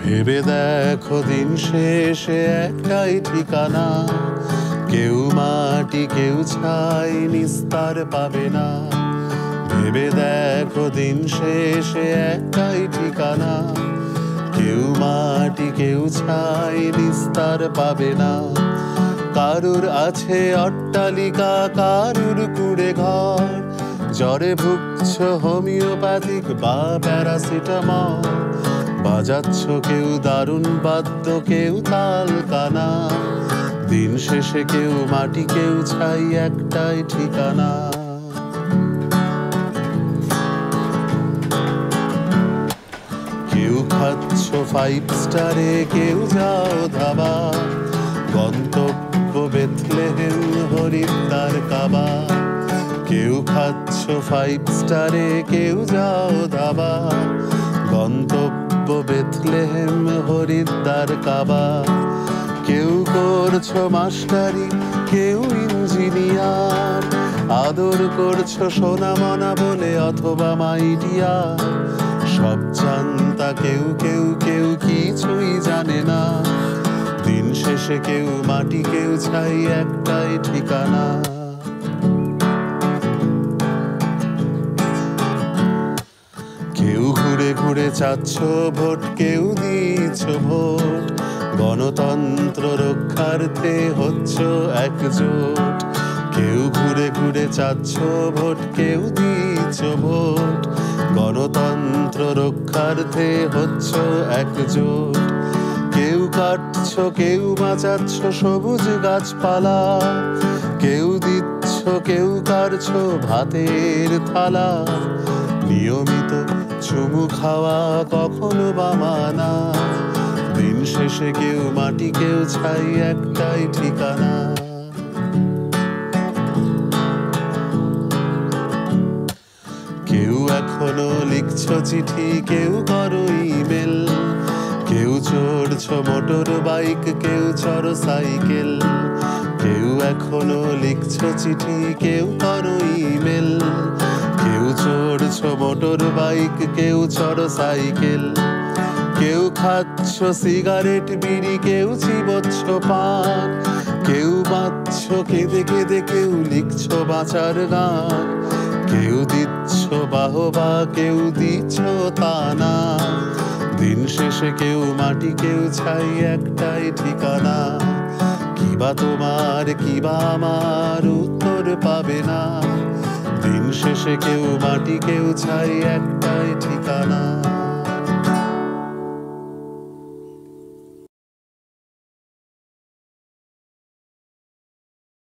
ভেবে দেখো দিন শেষে একটাই ঠিকানা, কেউ মাটি কেউ ছাই নিস্তার পাবে না। ভেবে দেখো দিন শেষে একটাই ঠিকানা, কেউ মাটি কেউ ছাই নিস্তার পাবে না। কারুর আছে অট্টালিকা, কারুর কুড়ে ঘর, জ্বরে ভুগছ হোমিওপ্যাথিক বা প্যারাসিটামল, বাজাচ্ছ কেউ দারুণ বাদ্য কেউ তাল কানা। দিন শেষে কেউ মাটি কেউ ছাই একটাই ঠিকানা। কেউ খাচ্ছ 5 স্টারে কেউ যাও ধাবা, গন্তব্য বেথলেহেম হরিদ্বার কাবা। কেউ খাচ্ছ 5 স্টারে কেউ যাও ধাবা, গন্তব্য বেথলেহেম হরিদ্বার কাবা। কেউ করছো মাস্টারি কেউ ইঞ্জিনিয়ার, আদর করছো সোনামনা বলে অথবা মাইডিয়ার। সব জানতা কেউ কেউ কেউ কিছুই জানে না। দিন শেষে কেউ মাটি কেউ ছাই একটাই ঠিকানা। কেউ ঘুরে ঘুরে চাচ্ছ ভোট কেউ দিচ্ছ ভোট, গণতন্ত্র রক্ষার্থে হচ্ছ একজোট। কেউ ঘুরে ঘুরে চাচ্ছ ভোট কেউ দিচ্ছ ভোট, গণতন্ত্র রক্ষার্থে হচ্ছ একজোট। কেউ কাটছ কেউ বাঁচাচ্ছ সবুজ গাছপালা, কেউ দিচ্ছ কেউ কাটছ ভাতের থালা। নিয়মিত চুমু খাওয়া কখনো বা মানা, দিন শেষে কেউ মাটি কেউ ছাই একটাই ঠিকানা। কেউ এখনো লিখছ চিঠি কেউ করো ইমেল, কেউ চড়ছ মোটর বাইক কেউ চড়ো সাইকেল। কেউ এখনো লিখছ চিঠি কেউ করো ইমেল, কেউ চড়ছ মোটর বাইক কেউ চড়ো সাইকেল। কেউ খাচ্ছ সিগারেট বিড়ি কেউ চিবোচ্ছ পান, কেউ বাঁচছ কেঁদে কেঁদে কেউ লিখছ বাঁচার গান। কেউ দিচ্ছ বাহবা কেউ দিচ্ছ তানা, দিন শেষে কেউ মাটি কেউ ছাই একটাই ঠিকানা। কিবা তোমার কিবা আমার উত্তর পাবে না, দিন শেষে কেউ মাটি কেউ ছাই একটাই ঠিকানা।